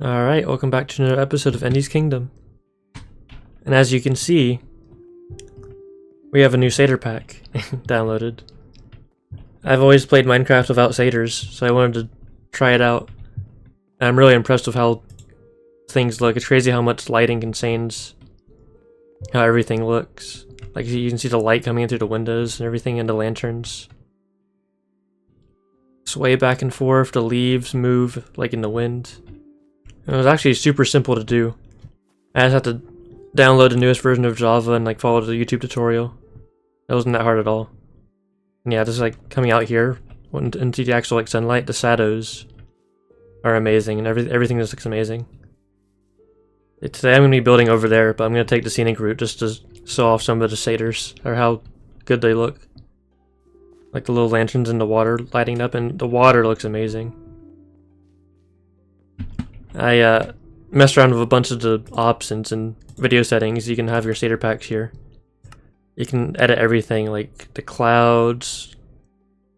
Alright, welcome back to another episode of Endie's Kingdom. And as you can see, we have a new shader pack downloaded. I've always played Minecraft without shaders, so I wanted to try it out. And I'm really impressed with how things look. It's crazy how much lighting can change how everything looks. Like you can see the light coming in through the windows and everything, and the lanterns sway back and forth, the leaves move like in the wind. It was actually super simple to do. I just had to download the newest version of Java and like follow the YouTube tutorial. That wasn't that hard at all. And yeah, just like coming out here into the actual like sunlight, the shadows are amazing, and everything just looks amazing. Today I'm gonna be building over there, but I'm gonna take the scenic route just to show off some of the shaders or how good they look. Like the little lanterns in the water lighting up, and the water looks amazing. I messed around with a bunch of the options and video settings. You can have your shader packs here. You can edit everything, like the clouds,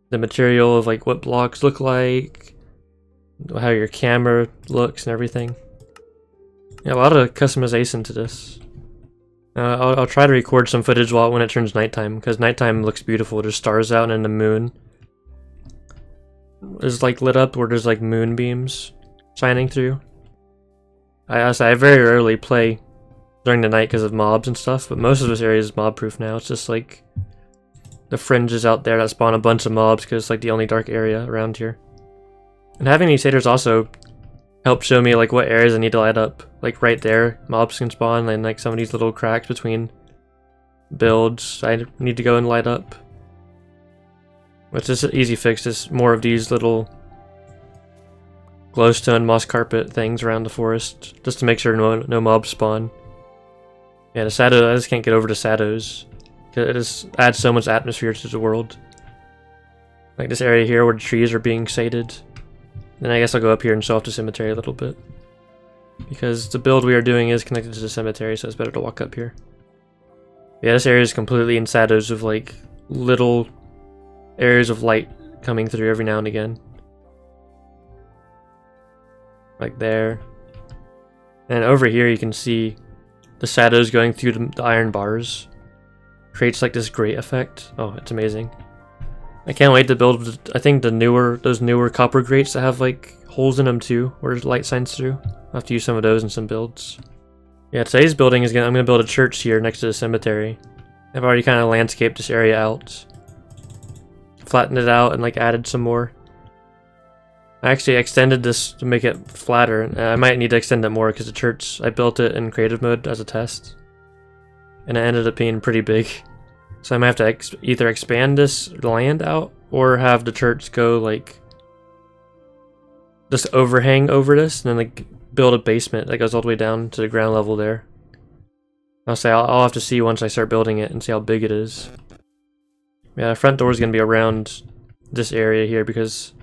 the material of like what blocks look like, how your camera looks and everything. Yeah, a lot of customization to this. I'll try to record some footage when it turns nighttime, because nighttime looks beautiful. There's stars out and the moon is like lit up where there's like moonbeams shining through. I very rarely play during the night because of mobs and stuff, but most of this area is mob proof now. It's just like the fringes out there that spawn a bunch of mobs because it's like the only dark area around here. And having these shaders also helps show me like what areas I need to light up. Like right there, mobs can spawn, and like some of these little cracks between builds I need to go and light up. Which is an easy fix, just more of these little glowstone moss carpet things around the forest, just to make sure no mobs spawn. Yeah, the shadow, I just can't get over the shadows. It just adds so much atmosphere to the world. Like this area here where the trees are being shaded. Then I guess I'll go up here and show off the cemetery a little bit. Because the build we are doing is connected to the cemetery, so it's better to walk up here. Yeah, this area is completely in shadows with like little areas of light coming through every now and again. Like there. And over here you can see the shadows going through the iron bars. Creates like this great effect. Oh, it's amazing. I can't wait to build, I think those newer copper grates that have like holes in them too, where light shines through. I'll have to use some of those in some builds. Yeah, today's building is I'm gonna build a church here next to the cemetery. I've already kind of landscaped this area out. Flattened it out and like added some more. I actually extended this to make it flatter. I might need to extend it more because the church, I built it in creative mode as a test. And it ended up being pretty big. So I might have to either expand this land out or have the church go like just overhang over this and then like build a basement that goes all the way down to the ground level there. I'll have to see once I start building it and see how big it is. Yeah, the front door is going to be around this area here because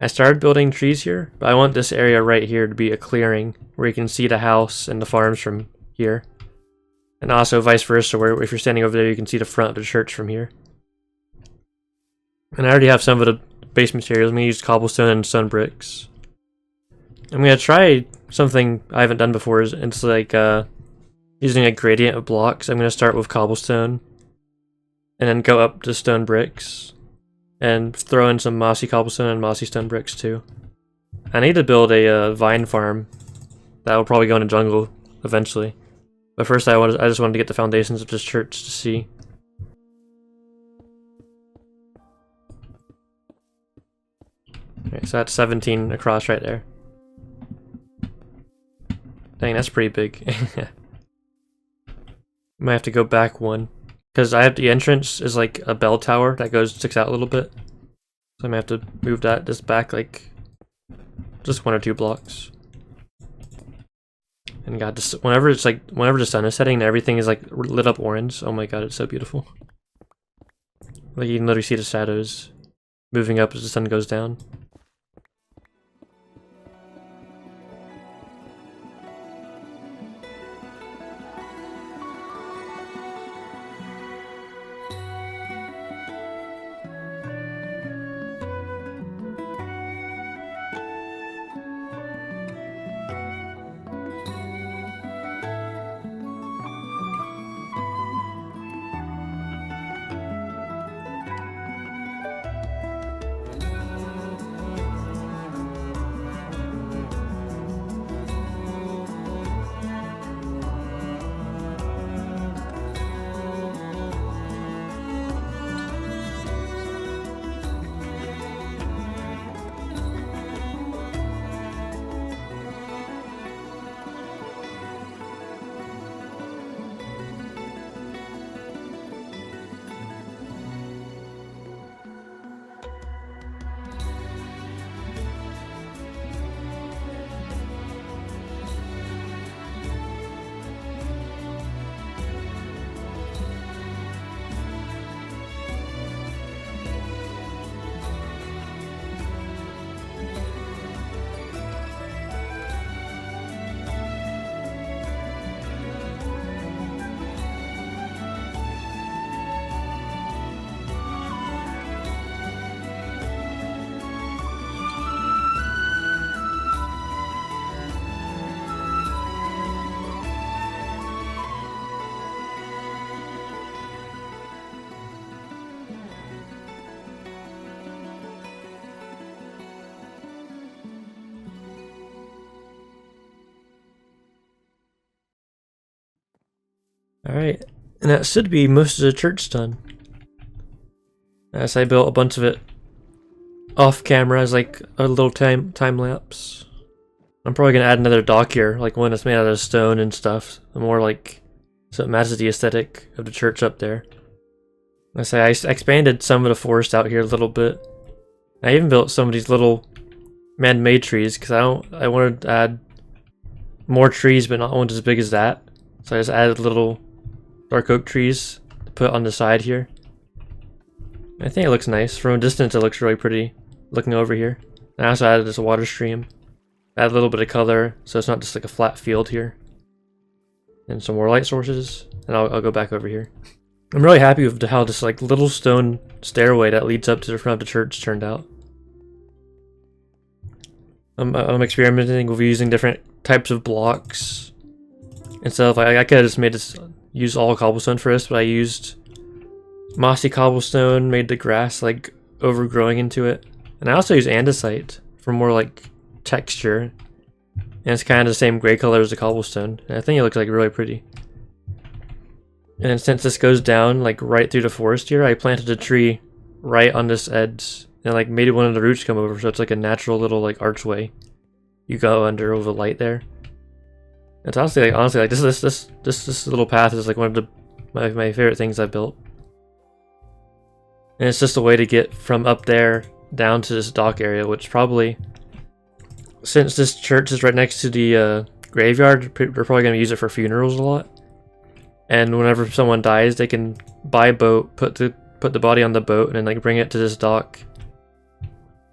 I started building trees here, but I want this area right here to be a clearing where you can see the house and the farms from here. And also vice versa, where if you're standing over there, you can see the front of the church from here. And I already have some of the base materials. I'm going to use cobblestone and stone bricks. I'm going to try something I haven't done before. It's like using a gradient of blocks. I'm going to start with cobblestone and then go up to stone bricks and throw in some mossy cobblestone and mossy stone bricks too. I need to build a vine farm that will probably go in a jungle eventually. But first I just wanted to get the foundations of this church to see. Okay, so that's 17 across right there. Dang, that's pretty big. Might have to go back one. Because I have the entrance is like a bell tower that sticks out a little bit. So I might have to move that just back like just 1 or 2 blocks. And God, whenever the sun is setting and everything is like lit up orange, oh my God, it's so beautiful. Like you can literally see the shadows moving up as the sun goes down. Alright, and that should be most of the church done. As I built a bunch of it off camera as like a little time lapse. I'm probably gonna add another dock here, like one that's made out of stone and stuff. More like, so it matches the aesthetic of the church up there. I say I expanded some of the forest out here a little bit. I even built some of these little man-made trees because I wanted to add more trees, but not ones as big as that. So I just added little dark oak trees to put on the side here. I think it looks nice. From a distance, it looks really pretty looking over here. And I also added this water stream. Add a little bit of color, so it's not just like a flat field here. And some more light sources, and I'll go back over here. I'm really happy with how this like little stone stairway that leads up to the front of the church turned out. I'm experimenting with using different types of blocks and stuff. I could have just made this use all cobblestone for this, but I used mossy cobblestone, made the grass like overgrowing into it, and I also use andesite for more like texture. And it's kind of the same gray color as the cobblestone. And I think it looks like really pretty. And then since this goes down like right through the forest here, I planted a tree right on this edge and like made one of the roots come over, so it's like a natural little like archway you go under with a light there. It's honestly like this little path is like one of my favorite things I've built. And it's just a way to get from up there down to this dock area, which probably, since this church is right next to the graveyard, they're probably going to use it for funerals a lot. And whenever someone dies, they can buy a boat, put the body on the boat, and then like bring it to this dock.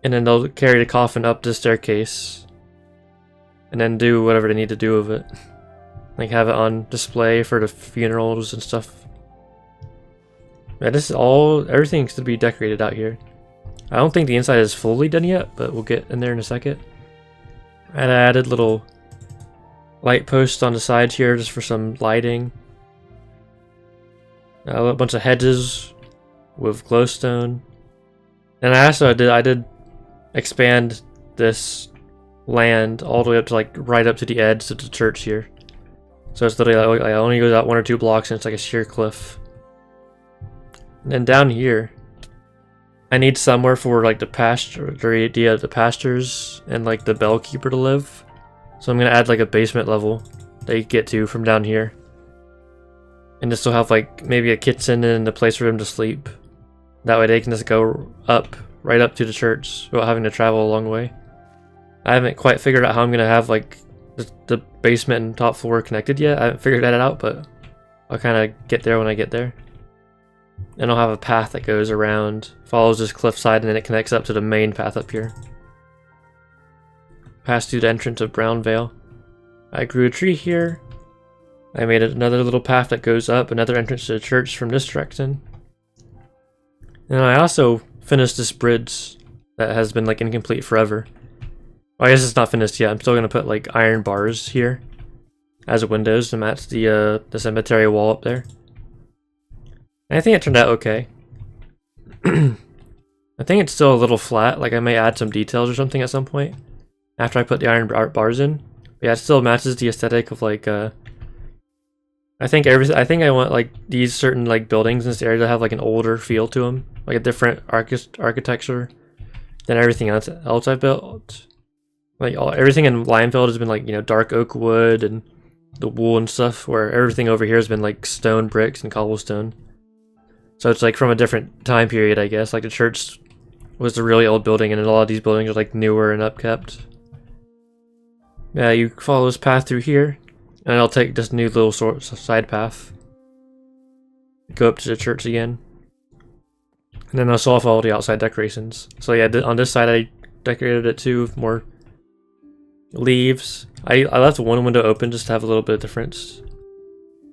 And then they'll carry the coffin up the staircase, and then do whatever they need to do with it. Like have it on display for the funerals and stuff. Yeah, this is everything's to be decorated out here. I don't think the inside is fully done yet, but we'll get in there in a second. And I added little light posts on the sides here just for some lighting. A bunch of hedges with glowstone. And I did expand this land all the way up to like right up to the edge of the church here. So it's literally like, only goes out 1 or 2 blocks and it's like a sheer cliff. And then down here, I need somewhere for like the pastures and like the bell keeper to live. So I'm gonna add like a basement level that you get to from down here. And this will have like maybe a kitchen and a place for them to sleep. That way they can just go up, right up to the church without having to travel a long way. I haven't quite figured out how I'm gonna have like the basement and top floor connected yet. I haven't figured that out, but I'll kind of get there when I get there. And I'll have a path that goes around, follows this cliffside, and then it connects up to the main path up here. Pass through the entrance of Brownvale. I grew a tree here. I made another little path that goes up, another entrance to the church from this direction. And I also finished this bridge that has been like incomplete forever. Well, I guess it's not finished yet. I'm still gonna put like iron bars here as windows to match the cemetery wall up there. And I think it turned out okay. I think it's still a little flat. Like I may add some details or something at some point after I put the iron bars in. But yeah, it still matches the aesthetic of like I think I want like these certain like buildings in this area to have like an older feel to them, like a different architecture than everything else I've built. Like everything in Limesfield has been like, you know, dark oak wood and the wool and stuff, where everything over here has been like stone bricks and cobblestone. So it's like from a different time period, I guess. Like the church was a really old building, and a lot of these buildings are like newer and upkept. Yeah, you follow this path through here, and I'll take this new little side path. Go up to the church again. And then I'll solve all the outside decorations. So yeah, on this side I decorated it too with more leaves. I left one window open just to have a little bit of difference.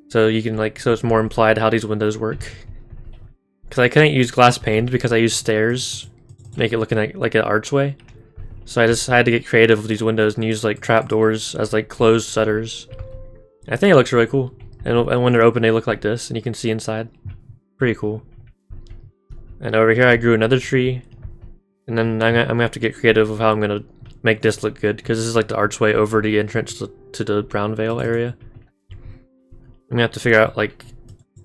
So you can like, so it's more implied how these windows work. Because I couldn't use glass panes because I used stairs, make it look like an archway. So I just had to get creative with these windows and use like trapdoors as like closed shutters. I think it looks really cool. And when they're open, they look like this, and you can see inside. Pretty cool. And over here, I grew another tree, and then I'm gonna have to get creative with how I'm gonna make this look good, because this is like the archway over the entrance to the Brownvale area. I'm gonna have to figure out like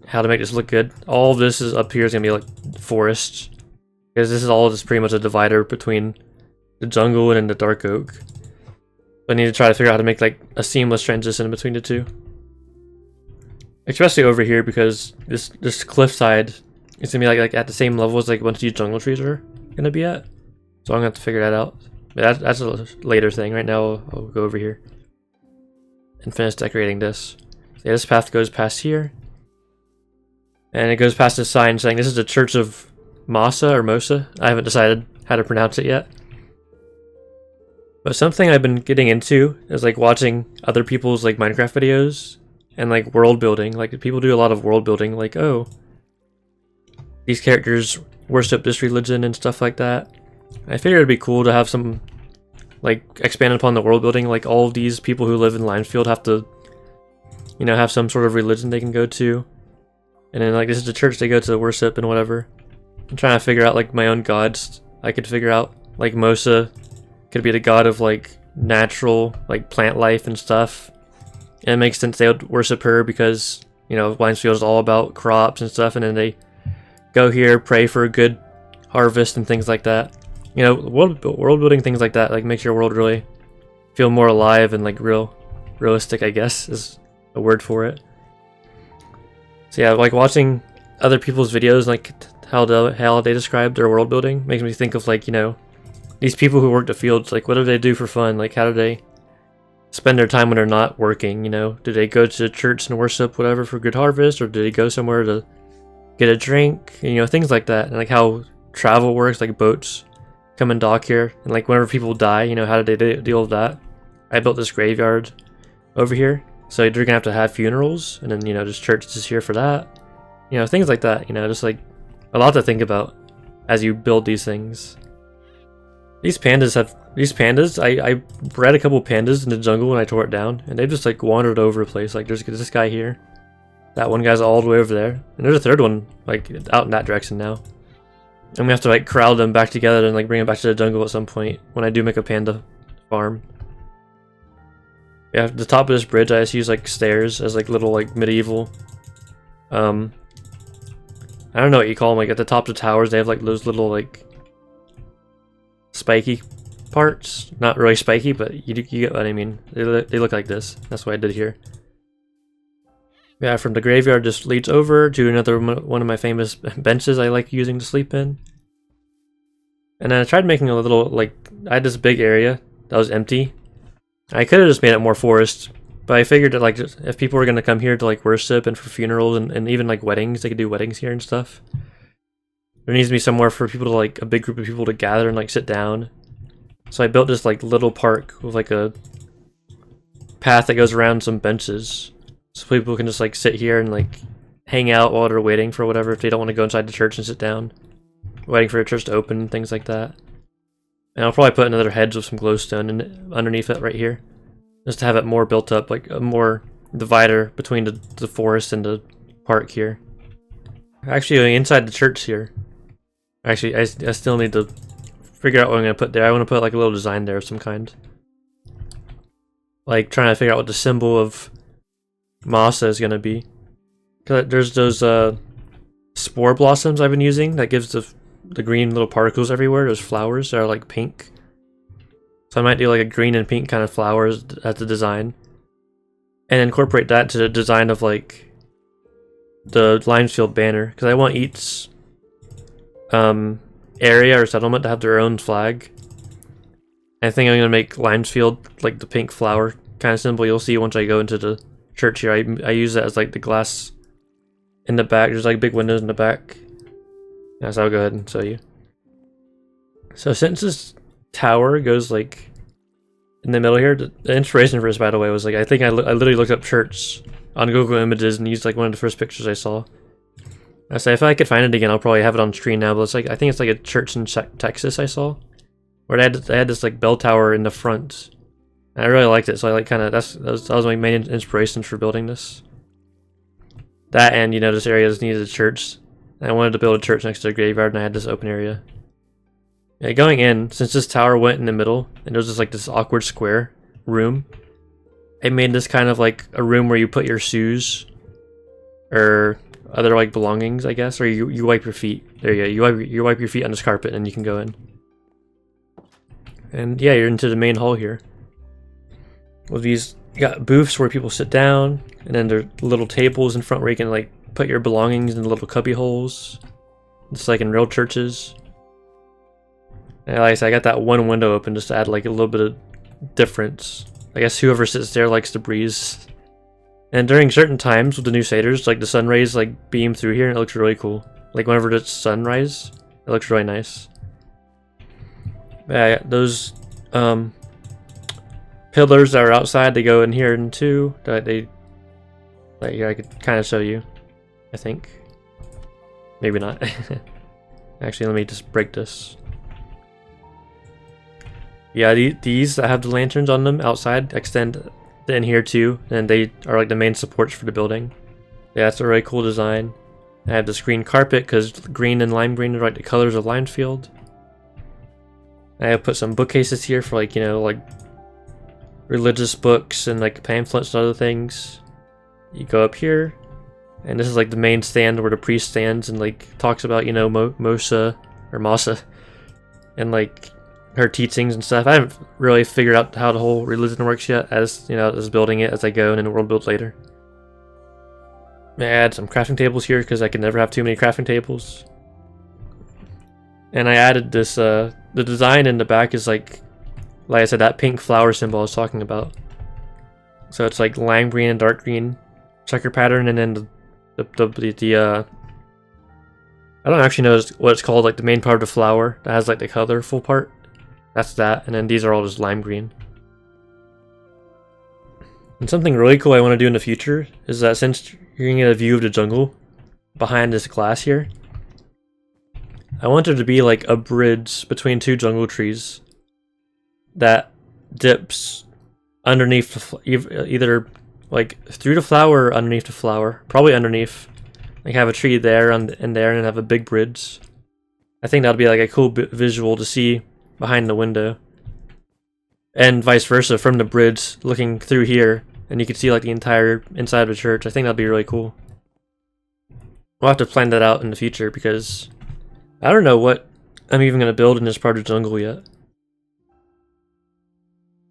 how to make this look good. All of this is up here is gonna be like forest, because this is all just pretty much a divider between the jungle and the dark oak. I need to try to figure out how to make like a seamless transition between the two, especially over here, because this cliffside is gonna be like at the same level as like a bunch of these jungle trees are gonna be at. So I'm gonna have to figure that out. But that's a later thing. Right now I'll go over here and finish decorating this. So yeah, this path goes past here, and it goes past this sign saying this is the Church of Mossa or Mossa. I haven't decided how to pronounce it yet. But something I've been getting into is like watching other people's like Minecraft videos and like world building. Like people do a lot of world building, like, oh, these characters worship this religion and stuff like that. I figured it'd be cool to have some like expand upon the world building. Like all of these people who live in Limesfield have to, you know, have some sort of religion they can go to, and then like this is the church they go to worship and whatever. I'm trying to figure out like my own gods. I could figure out like Mossa could be the god of like natural like plant life and stuff, and it makes sense they would worship her because, you know, Limesfield is all about crops and stuff, and then they go here, pray for a good harvest and things like that. You know, world building things like that like makes your world really feel more alive and like realistic, I guess is a word for it. So yeah, like watching other people's videos, like how they describe their world building, makes me think of like, you know, these people who work the fields. Like, what do they do for fun? Like, how do they spend their time when they're not working? You know, do they go to church and worship whatever for good harvest, or do they go somewhere to get a drink? You know, things like that. And like how travel works, like boats come and dock here, and like whenever people die, you know, how do they deal with that? I built this graveyard over here, so they're gonna have funerals, and then, you know, just churches here for that. You know, things like that. You know, just like a lot to think about as you build these things. These pandas, I bred a couple pandas in the jungle when I tore it down, and they just like wandered over the place. Like there's this guy here, that one guy's all the way over there, and there's a third one like out in that direction now. And we have to like crowd them back together and like bring them back to the jungle at some point when I do make a panda farm. Yeah, the top of this bridge I just use like stairs as like little like medieval, I don't know what you call them, like at the top of the towers they have like those little like spiky parts. Not really spiky, but you get what I mean. They look like this. That's what I did here. Yeah, from the graveyard just leads over to another one of my famous benches I like using to sleep in. And then I tried making a little, like, I had this big area that was empty. I could have just made it more forest, but I figured that like if people were going to come here to like worship and for funerals and even like weddings, they could do weddings here and stuff. There needs to be somewhere for people to like, a big group of people to gather and like sit down. So I built this like little park with like a path that goes around some benches, so people can just like sit here and like hang out while they're waiting for whatever, if they don't want to go inside the church and sit down, waiting for the church to open and things like that. And I'll probably put another hedge with some glowstone underneath it right here, just to have it more built up, like a more divider between the forest and the park here. Actually, inside the church here, actually I still need to figure out what I'm going to put there. I want to put like a little design there of some kind. Like trying to figure out what the symbol of Mossa is going to be. Cause there's those spore blossoms I've been using that gives the green little particles everywhere. Those flowers that are like pink. So I might do like a green and pink kind of flowers as the design, and incorporate that to the design of like the Limesfield banner, because I want each area or settlement to have their own flag. I think I'm gonna make Limesfield like the pink flower kind of symbol. You'll see once I go into the church here. I use that as like the glass in the back. There's like big windows in the back. Yeah, so I'll go ahead and show you. So since this tower goes like in the middle here, the inspiration for this, by the way, was like I think I literally looked up church on Google Images and used like one of the first pictures I saw. I say if I could find it again, I'll probably have it on screen now. But it's like I think it's like a church in Texas I saw, where they had this like bell tower in the front. And I really liked it, so I like kind of that was my main inspiration for building this. That, and you know, this area just needed a church. And I wanted to build a church next to a graveyard, and I had this open area. Yeah, going in, since this tower went in the middle, and there was just like this awkward square room, I made this kind of like a room where you put your shoes. or other like belongings, I guess, or you wipe your feet. There you go. You wipe your feet on this carpet, and you can go in. And yeah, you're into the main hall here. With these, you got booths where people sit down, and then there are little tables in front where you can like put your belongings in little cubby holes. It's like in real churches. And like I said, I got that one window open just to add like a little bit of difference. I guess whoever sits there likes the breeze. And during certain times with the new shaders, like the sun rays like beam through here, and it looks really cool. Like whenever it's sunrise, it looks really nice. Yeah, those pillars that are outside, they go in here in two. They like here I could kind of show you. I think. Maybe not. Actually, let me just break this. Yeah, these that have the lanterns on them outside extend in here too, and they are like the main supports for the building. Yeah, that's a really cool design. I have this green carpet because green and lime green are like the colors of Limesfield. I have put some bookcases here for like, you know, like religious books and like pamphlets and other things. You go up here, and this is like the main stand where the priest stands and like talks about, you know, Mossa or Mossa and like her teachings and stuff. I haven't really figured out how the whole religion works yet, as you know, as building it as I go and then world build later. I add some crafting tables here because I can never have too many crafting tables. And I added this, the design in the back is like I said, that pink flower symbol I was talking about. So it's like lime green and dark green checker pattern, and then the I don't actually know what it's called, like the main part of the flower that has like the colorful part. That's that, and then these are all just lime green. And something really cool I want to do in the future is that since you're gonna get a view of the jungle behind this glass here, I want there to be like a bridge between two jungle trees that dips underneath either like through the flower or underneath the flower. Probably underneath. Like have a tree there and there, and have a big bridge. I think that'd be like a cool visual to see behind the window. And vice versa, from the bridge looking through here, and you can see like the entire inside of the church. I think that'd be really cool. We'll have to plan that out in the future because I don't know what I'm even going to build in this part of the jungle yet.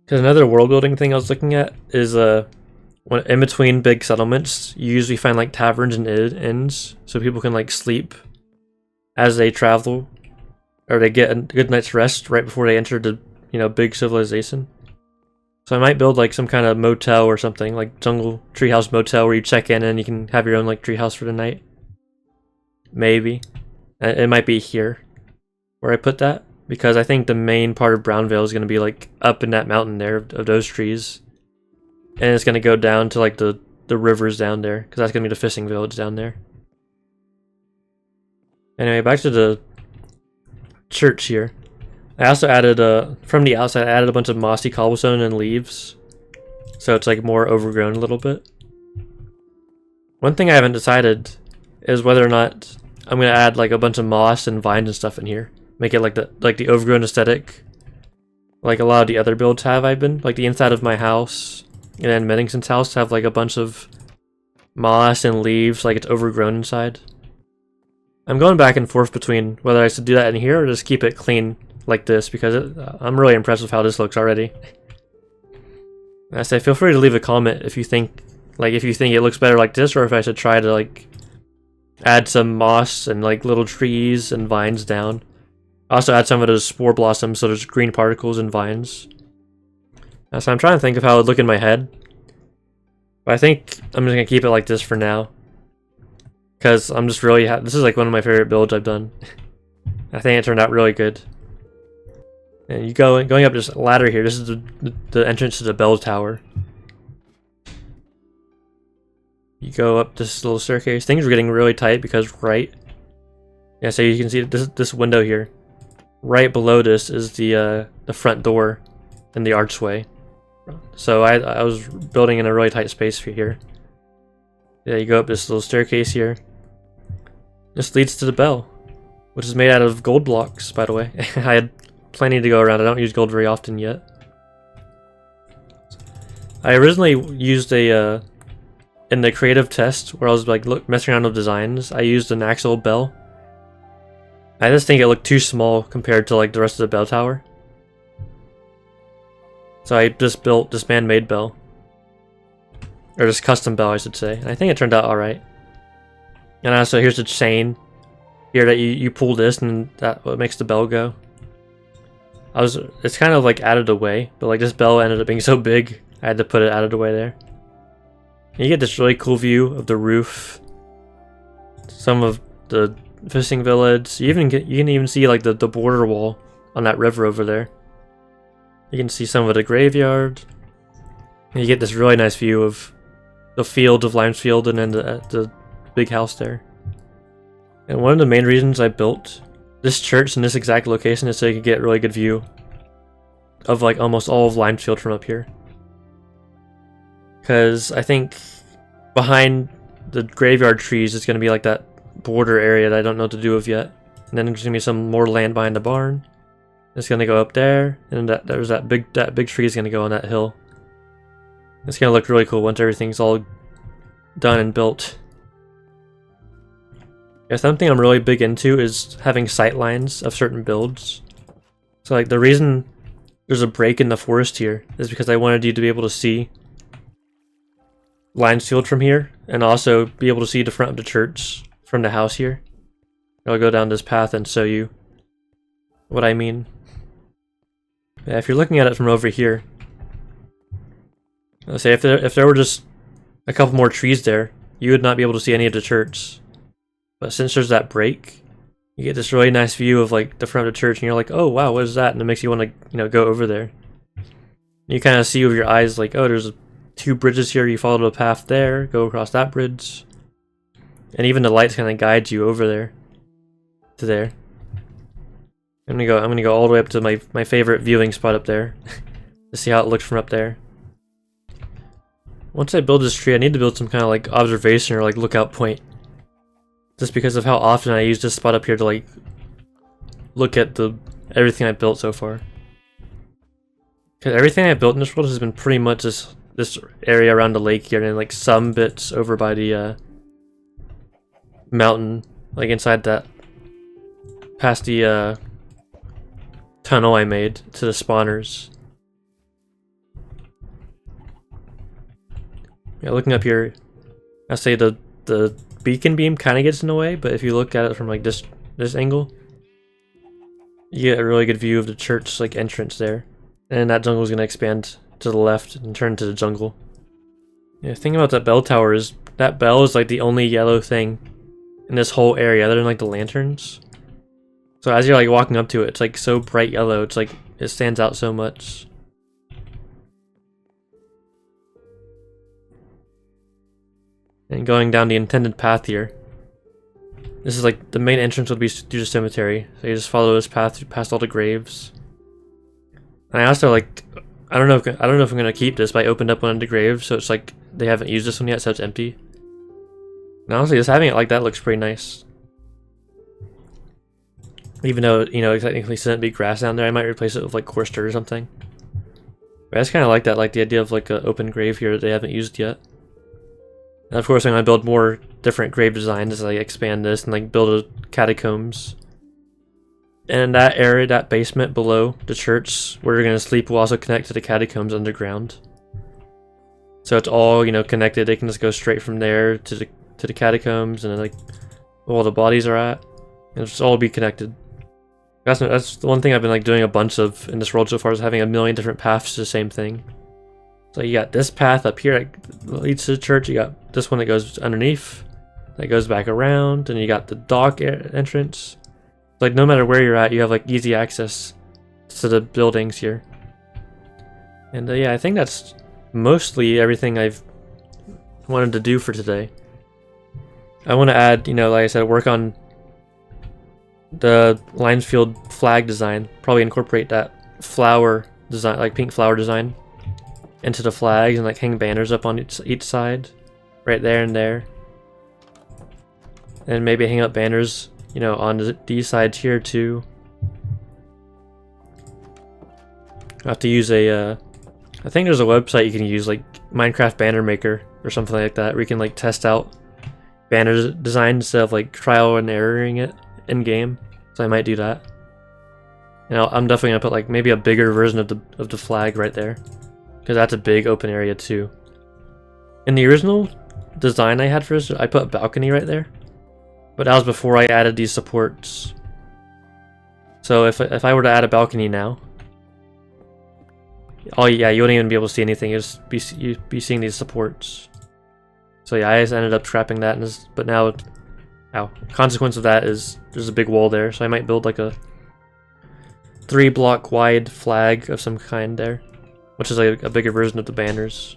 Because another world building thing I was looking at is when in between big settlements, you usually find like taverns and inns, so people can like sleep as they travel, or they get a good night's rest right before they enter the, you know, big civilization. So I might build like some kind of motel or something, like jungle treehouse motel, where you check in and you can have your own like treehouse for the night. Maybe. It might be here where I put that, because I think the main part of Brownvale is going to be like up in that mountain there of those trees. And it's going to go down to like the rivers down there, because that's going to be the fishing village down there. Anyway, back to the church here. I also added, from the outside, I added a bunch of mossy cobblestone and leaves. So it's like more overgrown a little bit. One thing I haven't decided is whether or not I'm going to add like a bunch of moss and vines and stuff in here. Make it like the overgrown aesthetic. Like a lot of the other builds have, like the inside of my house and then Menningson's house have like a bunch of moss and leaves, like it's overgrown inside. I'm going back and forth between whether I should do that in here or just keep it clean like this, because I'm really impressed with how this looks already. I say feel free to leave a comment if you think it looks better like this, or if I should try to like add some moss and like little trees and vines down. Also add some of those spore blossoms, so there's green particles and vines. So I'm trying to think of how it would look in my head. But I think I'm just going to keep it like this for now. Because I'm just really this is like one of my favorite builds I've done. I think it turned out really good. And you going up this ladder here, this is the entrance to the bell tower. You go up this little staircase. Things are getting really tight because yeah, so you can see this window here. Right below this is the front door and the archway. So I was building in a really tight space for here. Yeah, you go up this little staircase here. This leads to the bell, which is made out of gold blocks, by the way. I had plenty to go around. I don't use gold very often yet. I originally used a in the creative test where I was like messing around with designs, I used an actual bell. I just think it looked too small compared to like the rest of the bell tower. So I just built this man-made bell. Or this custom bell, I should say. And I think it turned out alright. And also here's the chain. Here that you pull this and that what makes the bell go. It's kind of like added away, but like this bell ended up being so big, I had to put it added away there. And you get this really cool view of the roof. Some of the fishing village. You can even see like the border wall on that river over there. You can see some of the graveyard. And you get this really nice view of the field of Limesfield and then the big house there. And one of the main reasons I built this church in this exact location is so you could get a really good view of like almost all of Limesfield from up here. Because I think behind the graveyard trees is going to be like that border area that I don't know what to do with yet. And then there's going to be some more land behind the barn. It's going to go up there, and there's that big tree is going to go on that hill. It's going to look really cool once everything's all done and built. Yeah, something I'm really big into is having sightlines of certain builds. So like the reason there's a break in the forest here is because I wanted you to be able to see Limesfield from here, and also be able to see the front of the church from the house here. I'll go down this path and show you what I mean. Yeah, if you're looking at it from over here, let's say if there were just a couple more trees there, you would not be able to see any of the church. But since there's that break, you get this really nice view of like the front of the church, and you're like, oh wow, what is that? And it makes you want to go over there. You kind of see with your eyes like, oh, there's two bridges here. You follow the path there, go across that bridge, and even the lights kind of guide you over there to there. I'm gonna go all the way up to my favorite viewing spot up there to see how it looks from up there. Once I build this tree, I need to build some kind of like observation or like lookout point, just because of how often I use this spot up here to like look at everything I've built so far. Because everything I've built in this world has been pretty much this area around the lake here, and like some bits over by the mountain, like inside that, past the tunnel I made to the spawners. Yeah, looking up here, I say the beacon beam kind of gets in the way, but if you look at it from like this angle, you get a really good view of the church like entrance there. And that jungle is going to expand to the left and turn to the jungle. Yeah, the thing about that bell tower is that bell is like the only yellow thing in this whole area other than like the lanterns. So as you're like walking up to it, it's like so bright yellow, it's like it stands out so much. And going down the intended path here, this is like the main entrance would be through the cemetery. So you just follow this path past all the graves. And I also like, I don't know if I'm gonna keep this, but I opened up one of the graves, so it's like they haven't used this one yet, so it's empty. And honestly, just having it like that looks pretty nice. Even though, you know, it technically shouldn't be grass down there, I might replace it with like coarse dirt or something. But I just kind of like that, like the idea of like an open grave here that they haven't used yet. And of course, I'm gonna build more different grave designs as I expand this and like build a catacombs. And that area, that basement below the church where you're gonna sleep, will also connect to the catacombs underground. So it's all, you know, connected. They can just go straight from there to the catacombs, and then like where all the bodies are at, and it's all be connected. That's the one thing I've been like doing a bunch of in this world so far, is having a million different paths to the same thing. So you got this path up here that leads to the church. You got this one that goes underneath, that goes back around, and you got the dock entrance. Like no matter where you're at, you have like easy access to the buildings here. And yeah, I think that's mostly everything I've wanted to do for today. I want to add, you know, like I said, work on the Limesfield flag design. Probably incorporate that flower design, like pink flower design, into the flags, and like hang banners up on each side, right there and there. And maybe hang up banners, you know, on these sides here too. I have to use a, I think there's a website you can use, like Minecraft Banner Maker, or something like that, where you can like test out banner design instead of like trial and erroring it in game. So I might do that. And I'm definitely gonna put like maybe a bigger version of the flag right there, because that's a big open area too. In the original design I had for this, I put a balcony right there, but that was before I added these supports. So if I were to add a balcony now, oh yeah, you wouldn't even be able to see anything. You'd be seeing these supports. So yeah, I just ended up trapping that, but now, consequence of that is there's a big wall there. So I might build like a 3-block wide flag of some kind there, which is like a bigger version of the banners.